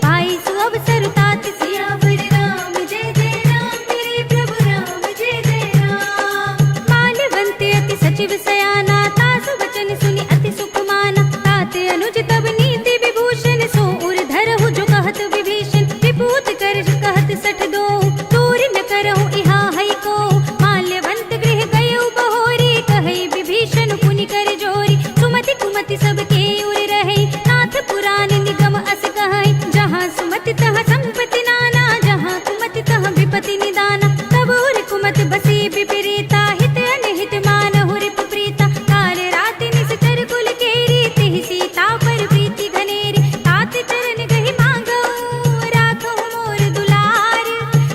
पाई सुअवसर तात। सियावर राम जय जय राम, तेरे प्रभु राम जय जय राम। माल्यवंत अति सचिव सयाना, तासु वचन सुनि अति सुख माना। तात अनुज तब नीति विभूषण, सो उर धरहु जो कहत विभीषण। विभूत कर कहत सठ दो, दूर न करहु इहा है को। माल्यवंत गृह गयउ बहोरी, कहई विभीषण पुनि कर जोरी। सुमति कुमति सब के उर रहे, नाथ पुराण निगम अस कहई। जहाँ सुमति तहाँ संपत्ति नाना, जहाँ कुमति तहाँ विपत्ति निदाना। तब उर कुमत बसी विपरीता, हित अनहित मानहु रिपु प्रीता। काल राति निश्चर कुल केरी, तिहि सीता पर प्रीति घनेरी। तात चरण गहि मांगऊ, राखहु मोर दुलार।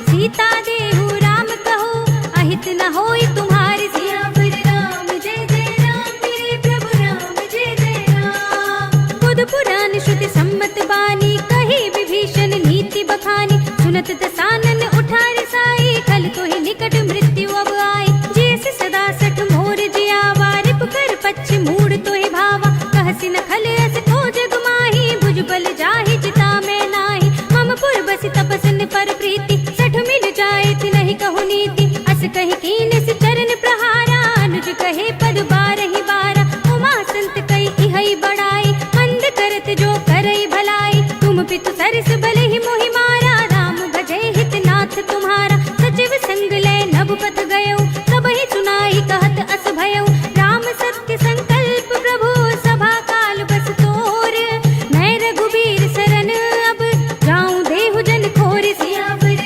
सीता देहु राम कहो, अहित न होई तुम्हारी। सियावर राम जय जय राम, तेरे प्रभु राम जय जय राम। बुध पुराण श्रुति सम्मत बानी, कही विभीषण नीति बखानी। सुनत दसानन उठार साई, कल तो ही निकट मृत्यु अब आई। जैसे सदा सठ मोर जियावा, रिप कर पच्छ मूड तो ही भावा। कहसि न खल अस को जग माही, भुज बल जाहि जिता मैं नाही। मम पुर बसि तपसन पर प्रीति, सठ मिल जाए थी नहीं कहु नीति। अस कहि कीन सि चरण प्रहारा, अनुज कहे पद बारहि बारा। उमा संत कई इहै बड़ाई, मंद करत जो करई भलाई। तुम पितु सरस भले ही मोहि मारा, राम भजै हित नाथ तुम्हारा। सचिव संग लय नभ पथ गयो, सबहि सुनाई कहत अस भयउ। राम सत्य संकल्प प्रभु, सभा काल बस तोर। मैं रघुबीर शरण अब, जाऊं देहु जन खोर। सियावर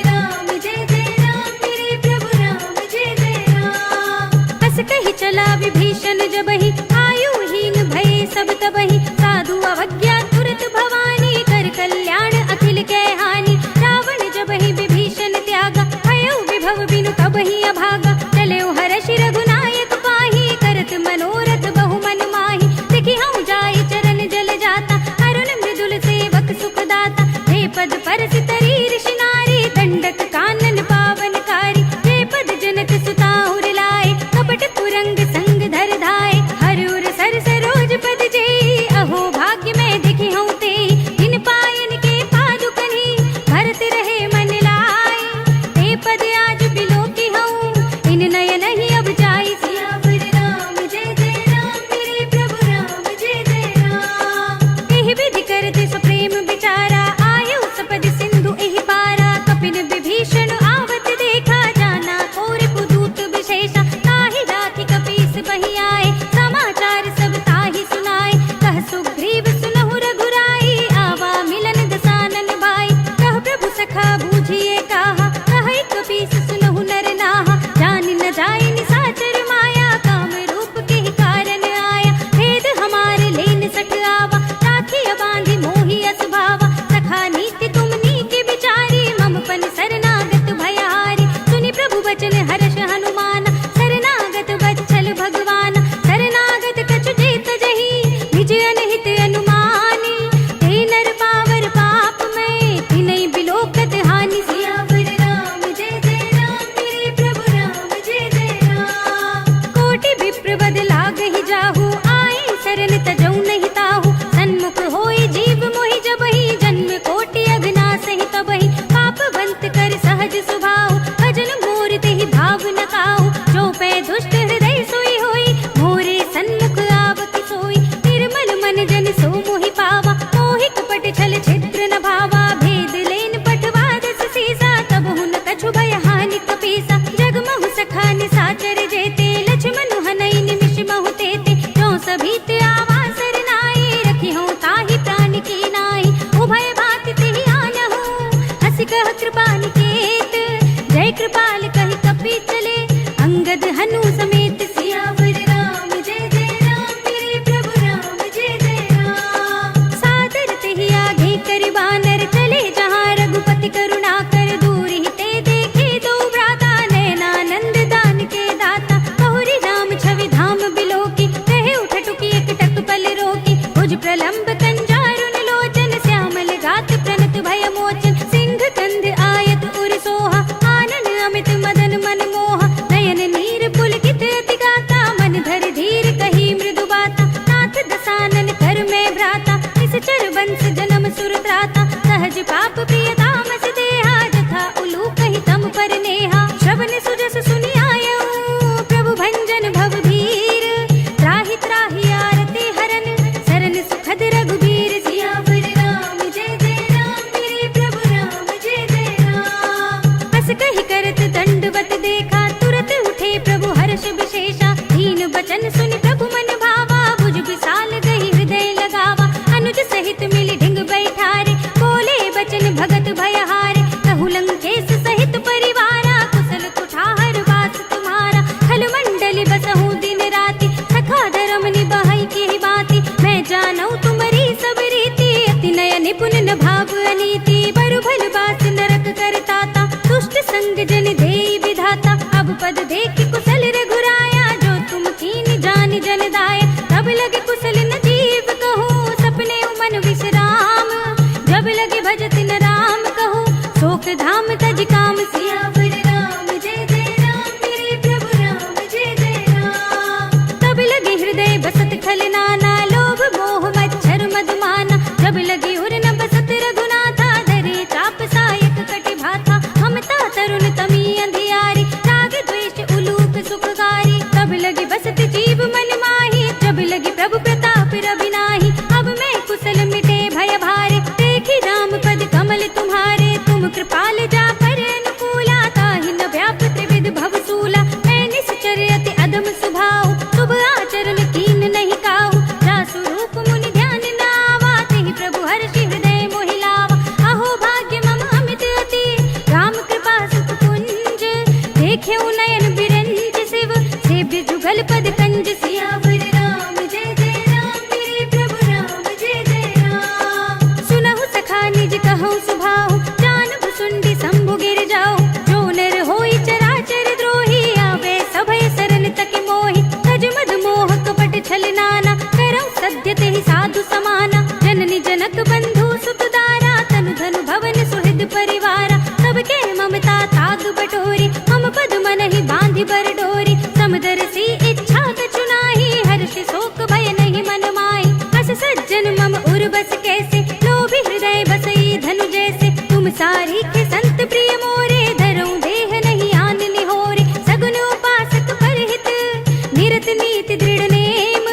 अनिकेत। जय कृपाल कहि कपि चले, अंगद हनु समेत। सियावर राम जय जय राम, मेरे प्रभु राम जय जय राम। सादर तेहि आगे करि बानर, चले जहाँ रघुपति करुणा कर। दूर ही ते देखे दो भ्राता, नयनानंद दान के दाता। बहुरी राम छवि धाम बिलोकी, कहे उठ टुकी एक टक पल रोकी। भुज प्रलंब कंजारुन लोचन, श्यामल गात प्रणत भय मोचन। सिंह कंध आयत उर सोहा, आनन अमित मदन मन मोहा। नयन नीर पुलकित अति गाता, मन धर धीर कही मृदु बाता। नाथ दसानन कर में भ्राता, निश्चर बंस जन्म सुर त्राता। सहज पाप प्रिय तामस देहा, जथा उलू कहि तम पर नेहा। श्रवण सुजस सुनि आयऊ, प्रभु भंजन भव भीर। त्राहि त्राहि आरती हरन, सरन सुखद रघुबीर। सियावर राम जय जय राम, मेरे प्रभु राम जय जय राम। हस कहि करत दंडवत देखा, तुरत उठे प्रभु हर्ष विशेषा। दीन बचन सुनि प्रभु मन भावा, भुज विशाल गहि हृदय लगावा। अनुज सहित मिलि ढिंग बैठारे, बोले बचन भगत भयहारे। कहु लंकेश सहित परिवारा, कुशल कुठार वास तुम्हारा। खल मंडली बसहु दिन राति, सखा धर्म निभाई की बाती। मैं जानऊ तुम्हारी सब रीति, अति नय निपुण न भाव अनीति। बरु भल बास नरक करताता, दुष्ट संग जन देई विधाता। अब पद देखि कुशल रघुराया, जो तुम कीन जान जन दाया। तब लगे कुशल न जीव कहूँ, सपने मन विश्राम। जब लगे भजत न राम कहूँ, शोक धाम तज काम। सियावर राम जय जय राम, मेरे प्रभु राम जय जय राम। तब लगे हृदय बसत खल नाना, लोभ मोह मच्छर मधुमाना। जब लगे उर न बसत रघुनाथा, धरे चाप सायक कटि भाथा। ममता तरुण तमी अंधियारी, राग द्वेष उलूक सुखकारी। तब लगे बसत जीव मन माही, जब लगे प्रभु प्रताप रवि नाही। अब मैं कुशल मिटे भय भारे, देखी राम पद कमल तुम्हारे। तुम कृपाल जा पर अनुकूला, ताहि न व्याप त्रिविध भव सूला। मैं निश्चर अति अदम सुभाऊ, शुभ आचरण कीन नहीं काऊ। जासु रूप मुनि ध्यान न आवा, तेहि प्रभु हर्षि हृदय मोहि लावा। अहो भाग्य मम अमित अति, राम कृपा सुख कुंज। देखे नयन बिरंज शिव, सेव्य जुगल पद कंज। सियावर राम जय जय राम, मेरे प्रभु राम जय जय राम। सुनहु सखा निज कहूँ सुभाऊ, जानब सुंडी शंभु गिर जाओ। जो नर होई चराचर द्रोही, आवे सभय सरन तक मोहि। तज मद मोह कपट छल नाना, करौ सद्य तेहि साधु समाना। जननी जनक बंधु सुत दारा, तनु धनु भवन सुहृद परिवारा। सबके ममता ताग बटोरी, हम पद मन ही बांधि बर डोरी। समदर्शी इच्छा कछु नाही, हर्ष शोक भय नहीं मन माही। हस सज्जन मम उर बस कैसे, लोभी हृदय बसई धनु जैसे। तुम सारी के संत प्रिय मोरे, धरऊं देह नहीं आन निहोरे। सगुन उपासक परहित, निरत नीति दृढ़ नेम।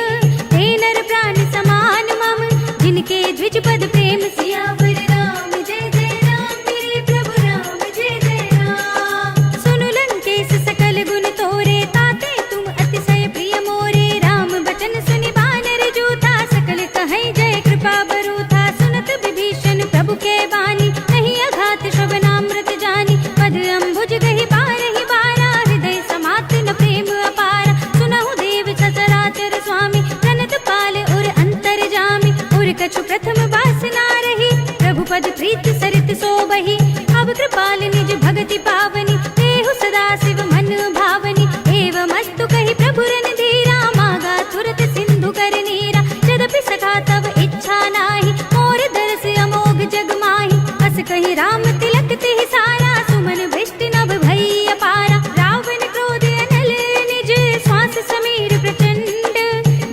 ते नर प्राण समान मम, जिनके द्विज पद प्रेम। सियावर राम जय जय राम, मेरे प्रभु राम जय जय राम। सुनु लंकेश सकल गुण तोरे, ताते तुम अतिशय प्रिय मोरे। राम बचन सुनि बानर जूथा, सकल कहीं जय कृपा बरूथा। सुनत विभीषण प्रभु के बानी, नहीं अघात श्रवणामृत जानी। पद अम्बुज गहि बारहि बारा, हृदय समात न प्रेम अपारा। सुनहु देव सचराचर स्वामी, प्रणत पाल उर अंतर जामी। उर कछु प्रथम वासना रही, प्रभु पद प्रीत सरित सोबहि। अब कृपाल निज भगति पावनी, देहु सदा शिव मन भावनी। एवं अस्तु कहि प्रभु रन धीरा, मागा तुरत सिंधु कर नीरा। यद्यपि सखा तब इच्छा नाही, मोर दरस अमोघ जग माही। हस कहि राम तिलक तेहि सारा, सुमन भृष्टि नभ भई अपारा। रावण क्रोध अनल निज, श्वास समीर प्रचंड।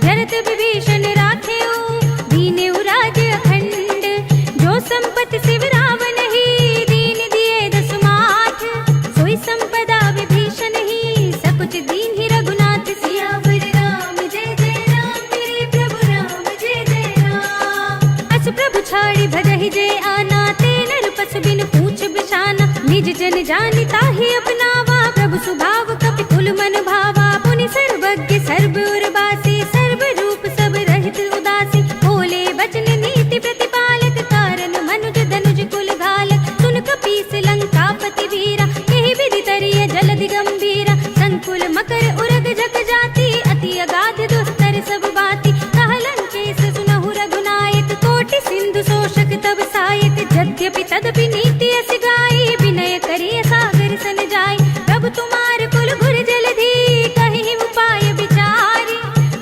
जरत विभीषण राखेऊ, दीनेऊ राज अखंड। जो संपत्ति शिव रावण ही, दीन दिए दस माठ। सोई संपदा विभीषण ही, सकुच दीन ही रघुनाथ। सियावर राम जय जय राम, मेरे प्रभु राम जय जय राम। अस प्रभु छाड़ी भजहि जय आना, ते नर पस बिन पूछ बिछाना। निज जन जानि ताहि अपनावा, प्रभु सुभाव कपि कुल मन भावा। पुनि सर्वज्ञ सर्व उर्वासी, सर्व रूप सब रहित उदासी। बोले बचन नीति प्रतिपालक, कारण मनुज धनुज कुल घालक। सुन कपीस लंका अति वीरा, यही विधि तरिय जलधि गंभीरा, संकुल मकर उरग जग जाति, अति अगाध दुस्तर सब बाती, कहलन केस सुनहु रघुनायक, कोटि सिंधु शोषक तब सायक, यद्यपि तदपि नीति अस गाई, विनय करिय सागर सन जाय, प्रभु तुम्हार कुल गुर जलधि, कहि उपाय विचारी,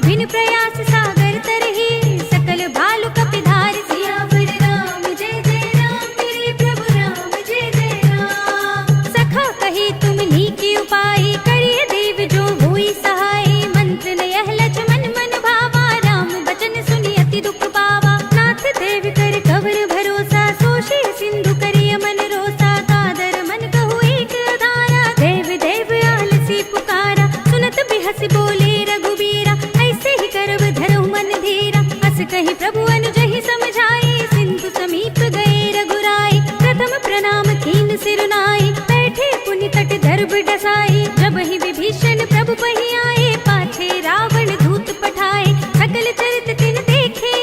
बिन प्रयास सागर तरहि, सकल भालु कपिधारि, सियावर राम जय जय राम, मेरे प्रभु राम जय जय राम। सखा कही तुम नीकी उपाय, करिय देव जो होई सहाय, मंत्र नयह लक्ष्मण मन भावा, राम बचन सुनि अति दुख पावा, नाथ देव कर कवर भरोसा, सोषे सिंधु करिय मन रोसा, कादर मन कहु एक धारा, देव देव आलसी पुकारा, सुनत बिहस बोले रघुबीरा, ऐसे ही करब धरहु मन धीरा, अस कही प्रभु अनुजहि समझाए, सिंधु समीप गए रघुराई, प्रथम प्रणाम कीन सिरुनाई, बैठे पुनि तट दर्भ डसाई, जब ही विभीषण प्रभु पहि आए, पाछे रावण दूत पठाए, सकल चरित तिन देखे,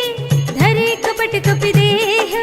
धरे कपट कपि देह,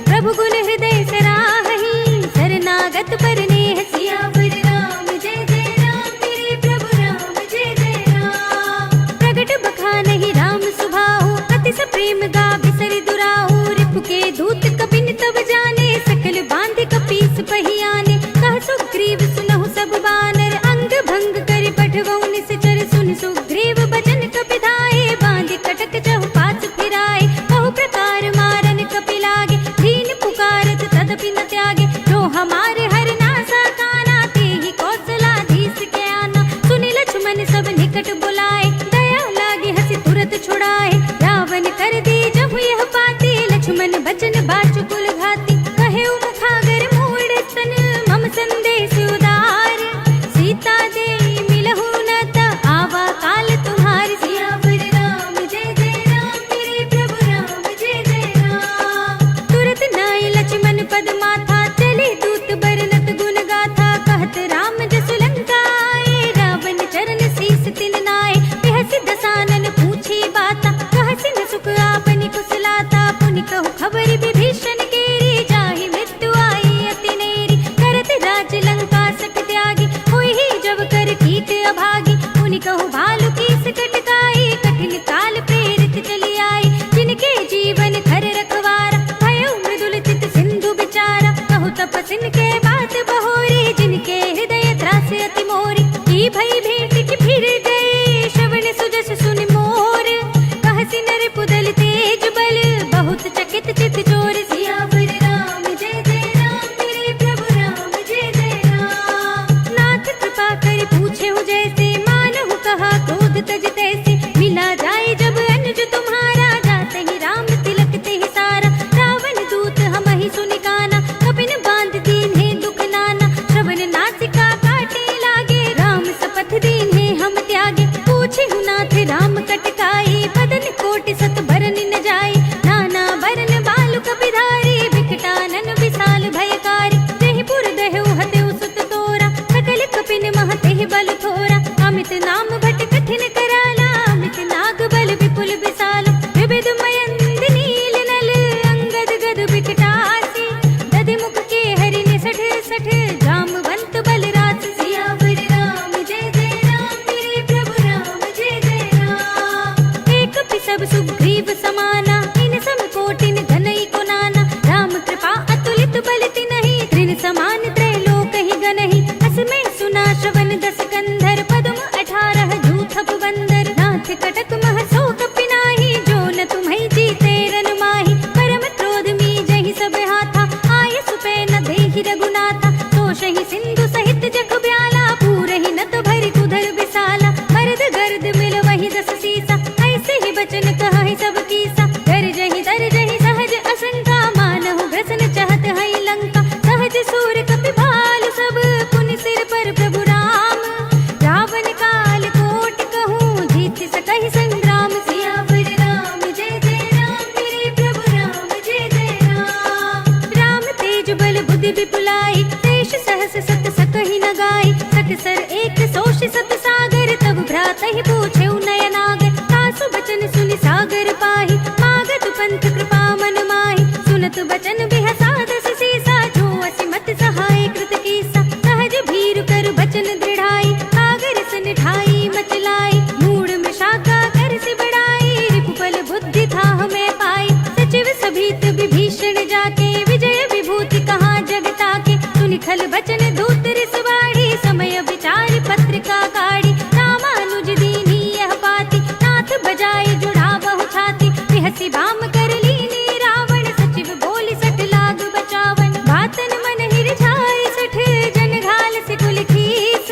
प्रभु गुण हृदय सराहि, शरणागत पर नेह, सियावर राम जय जय राम, मेरे प्रभु राम जय जय राम। प्रगट बखानहि राम सुभाऊ, अति प्रेम गा बिसरि दुराऊ, रिपु के दूत कपिन तब जाने, सकल बांधि कपीस पहि आने, कह सुग्रीव सुनहु सब बानर, अंग भंग करि पठवहु निश्चर, सुनि सुग्रीव बचन कपिधाए, बांधि कटक चहु पाछ फिराए, बहु प्रकार मारन कपि लागे, दीन पुकारत तदपि न त्यागे, जो हमारे हर नासा काना, तेहि कौशलाधीश के आना, सुनि लक्ष्मण सब निकट बुलाए, दया लागे हंसी तुरत छुड़ाए, रावण कर दी जब यह पाती, लक्ष्मण बचन बाचुकुल घाती, कहे मुखागर मूढ़ स्तन, मम संदेश उदार, सीता दे मिलहु न त आवा काल तुम्हारी, सियावर राम जय जय राम, मेरे प्रभु राम जय जय राम। तुरत नाय लक्ष्मण पद माथा, चले दूत बरनत गुण गाथा, कहत राम जसु लंका आए, रावण चरण शीस तिन नाय, बिहसि दसानन पूछी बाता, कहसि न सुख आपनि कुशलाता, पुनि कहु खबरि विभीषण केरी, जाहि मृत्यु आई अति नेरी, करत राज लंका सक त्यागी, होई ही जब कर कीट अभागी, पुनि कहु भालु कीस कटकाई, कठिन काल प्रेरित चली आई, जिनके जीवन खर रखवारा, भयो मृदुल चित सिंधु बिचारा, कहु तपसिन के बात बहोरी, जिनके हृदय त्रास अति मोरी, की भई भेंट की फिर गए, श्रवण सुजस सुनि मोर, कहसि नर पुदल तेज बल, बहुत चकित चित चोर, सियावर राम जय जय राम, मेरे प्रभु राम जय जय राम। नाथ कृपा करि पूछेहु जैसे, मानहु कहा क्रोध तज तैसे, मिला जाए जब अनुज तुम्हारा, जाते ही राम तिलक तेहि सारा, रावण दूत हमहि सुनि काना, कपिन बांध दीन्हे दुख नाना, श्रवण नासिका काटे लागे, राम शपथ दीन्हे हम त्यागे, पूछेहु नाथ राम कटकाई, बदन कोटि सत बरन न जाए, नाना बरन बालु कपिधारी, विकटानन विशाल भयकारी, तेहि पुर दहेउ हतेउ सुत तोरा, सकल कपिन मह तेहि बल थोरा, अमित नाम भट कठिन कराला, अमित नाग बल विपुल विशाल, विविध मयंद नील नल, अंगद गद विकटासी, दधि मुख के हरि निसठ सठ, जामवंत बल रास, सियावर राम जय जय राम, मेरे प्रभु राम जय जय राम। एक सब सुग्रीव समाना, इन सम कोटिन घनई को नाना, राम कृपा अतुलित बल तिनहि, त्रिन समान त्रैलोक ही गनहि, असमय सुना श्रवण दस कंधर, पद्म 18 जूथप बंदर, नाथ कटक मह सो कपि नाही, जो न तुम्हि जीते रन माही, परम क्रोध मी जहि सब हाथा, आय सुपै न देहि रघुनाथा, तोषहि सिंधु सहित जग ब्याला, पूरहि नत भरि कुधर विशाला, मर्द गर्द मिल वहि दस सीसा, ऐसे ही बचन कहहि सब कीसा, गरजहि दरजहि सहज असंका, मानहु ग्रसन चाहत हई लंका, सहज सूर कपि भालु सब, पुनि सिर पर प्रभु राम, रावण काल कोट कहूँ, जीत सकहि संग्राम, सियावर राम जय जय राम, मेरे प्रभु राम जय जय राम। राम तेज बल बुद्धि विपुलाई, शेष सहस सत सकहि न गाई, सकसर एक सोष सत सागर, तब भ्रातहि पूछेउ नयनागर, तासु बचन सुनि सागर पाहि, मागत पंथ कृपा मन माहि, सुनत बचन बिहसा दस सीसा, जो असिमत सहाय कृत कीसा, खल बचन दूत रिसवाड़ी, समय विचार पत्रिका काढ़ी, रामानुज दीनी यह पाती, नाथ बजाए जुड़ा बहु छाती, बिहसी बाम कर लीनी रावण, सचिव बोली सठ लाग बचावन, बातन मन हिरझाए सठ जन घाल से कुल खीस,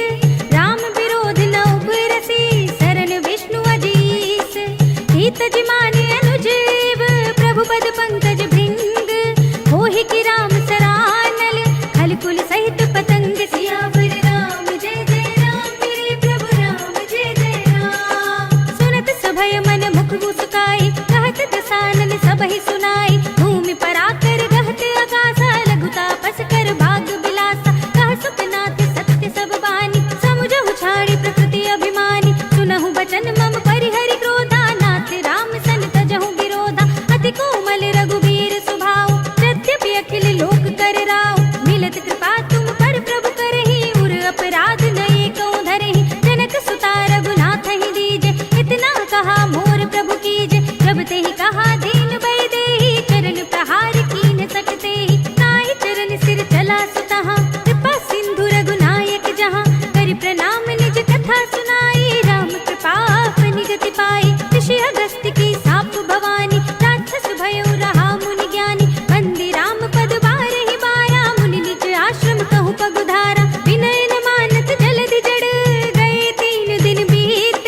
राम विरोध न उबरसी शरण विष्णु अजीस, हित जिमाने अनुजीव प्रभु पद पंकज भृंग, होहि की राम सरानल खल कुल सहित पतंग, सियावर राम जय जय राम मेरे प्रभु राम जय जय राम, सुनत सभय मन मुख मुस्काई, कहत दसानन सबहि सुनाई, भूमि पर आकर गहत आकाशा, लघु तापस कर भाग बिलासा, कह सुखनाथ सत्य सब बानी, समुझहु छाड़ी प्रकृति अभिमानी, सुनहु बचन मम परिहरि क्रोधा, नाथ राम सन तजहु विरोधा, अति कोमल रघुबीर सुभाऊ, यद्यपि अखिल लोक कर राव, मिलत कृपा तुम पर प्रभु करहि, उर अपराध नये कहूँ धरहि, जनक सुता रघुनाथ ही दीजे, इतना कहा मोर प्रभु कीजे, जब ते ही कहा दीन भय देहि, चरण प्रहार कीन सकते ही, नाहि चरण सिर चला सुतहा, कृपा सिंधु रघुनायक जहाँ, करि प्रणाम निज कथा सुनाई, राम कृपा अपनी गति पाई, ऋषि अगस्त्य की साप भवानी, राक्षस भयउ रहा मुनि ज्ञानी, वंदे राम पद बारहि बारा, मुनि निज आश्रम कहूँ पगुधारा, विनय न मानत जलधि जड़ गए 3 दिन बीत,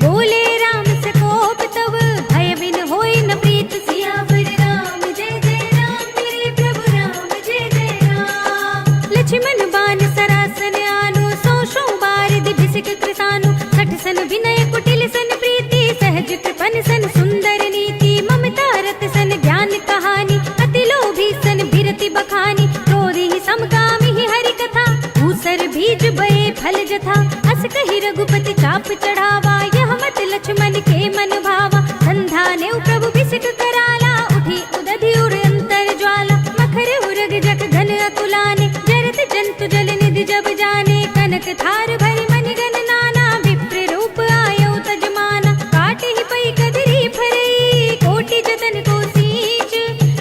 बोले राम सकोप तब भय बिन होई न प्रीत, सियावर राम जय जय राम मेरे प्रभु राम जय जय राम, लक्ष्मण बान सरासन आनो, सौ बारिधि भिसिक कृसानु, सठ सन विनय कुटिल सन प्रीति, सहज कृपन सन सुंदर नीति, ममता रत सन ज्ञान कहानी, अति लोभी सन बिरति बखानी, क्रोधी समकामी ही हरि कथा, भूसर बीज बये फल जथा, अस कहि रघुपति चाप चढ़ावा, यह मत लक्ष्मण के मन भावा, संधा ने प्रभु बिसिक कराला, उठी उदधि उर अंतर ज्वाला, मखर उरग जग घन अकुलाने, जरत जंतु जल निधि जब जाने, कनक थार भरि मनि गण नाना, विप्र रूप आयो तजमाना, काट ही पई कदरी फरई, कोटि जतन को सींच,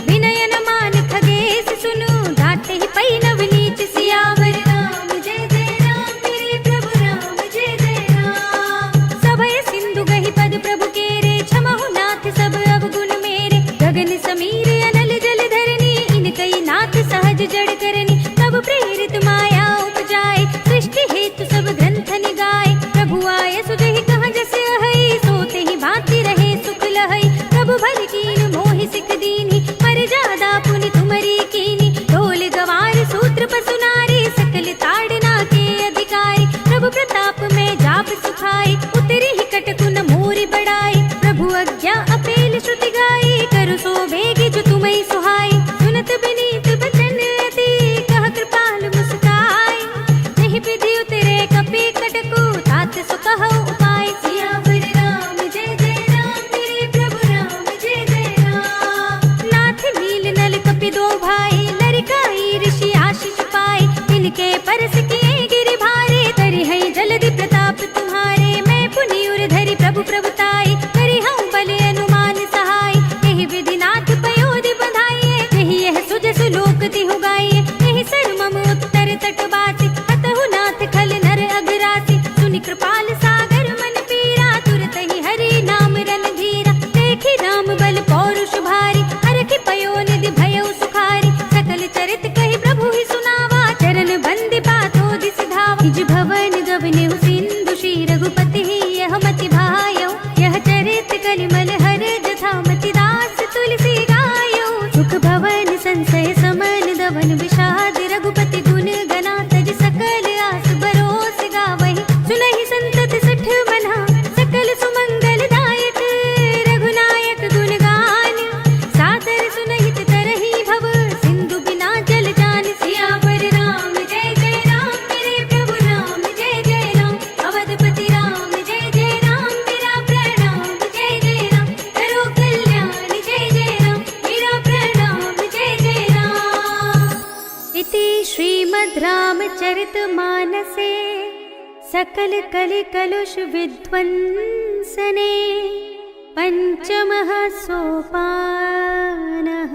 विनय न मान खगेश सुनु, घाट ही पई नव नीच, सियावर राम जय जय राम मेरे प्रभु राम जय जय राम, सभय सिंधु गहि पद प्रभु केरे, क्षमहु नाथ सब अवगुण मेरे, गगन समीर अनल जल धरनी, इनकई नाथ सहज जड़ करनी, तब प्रेरित माया उपजाए, सृष्टि हेतु सब ग्रंथ निगाए, प्रभु आय सुजहि कहाँ जस अहै, सोते ही भांति रहे सुख लहै, प्रभु भल कीन मोहि सिख दीनी, पर जादा पुनि तुमरी कीनी, ढोल गवार सूत्र पसु नारी, सकल ताड़ना के अधिकारी, प्रभु प्रताप में जाप सुखाई, उतरी ही कटकुन मोरी बढ़ाई, प्रभु आज्ञा अपेल श्रुति गाई, करु सो बेगी जो तुम्हें सुहाई, सुनत बिनीत बचन अति, कह कृपाल मुस्काई, नहीं विधि उतरे कपि कटकु, तात सो कहु उपाय, सियावर राम जय जय राम मेरे प्रभु राम जय जय राम, नाथ नील नल कपि दो भाई, लरिकाई ऋषि आशीष पाए, इनके परस किए गिरि भारे, तरि है जलधि प्रताप तुम्हारे, मैं पुनि उर धरि प्रभु प्रभुताई, करि हूँ बल अनुमान सहाय, यही विधि नाथ पयोधि बधाइए, यही यह सुजसु लोक तिहु गाइए, यही सर मम उत्तर तट बासी, हतहु नाथ खल नर अगरासी, सुनि कृपाल सागर मन पीरा, तुरत ही हरि नाम रन धीरा, देखि राम बल पौरुष भारी, हरखि पयो निधि भयउ सुखारी, सकल चरित कहि प्रभु ही सुनावा, चरण बंदि पातो दिस धावा, निज भवन गवनेहु सिंधु श्री रघुपति ही यह मति भायौ, यह चरित कलिमल हर जथा मति दास तुलसी गायो, सुख भवन संशय समन दवन विषाद, रघुपति गुण गना तज सकल आस बरोस गावहि, सुनहि संतत सठ मना, सकल सुमंगल दायक, रघुनायक गुण गान, सादर सुनहित तरहि भव, सिंधु बिना जल जान, सियावर राम जय जय राम मेरे प्रभु राम जय जय राम, अवधपति राम जय जय राम मेरा प्रणाम जय जय राम, करो कल्याण जय जय राम मेरा प्रणाम जय जय राम, इति श्रीमद् रामचरितमानसे सकल कलि कलुष विध्वंसने पंचमः सोपानः,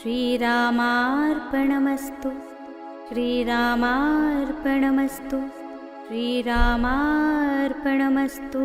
श्रीरामार्पणमस्तु। श्रीरामार्पणमस्तु। श्रीरामार्पणमस्तु।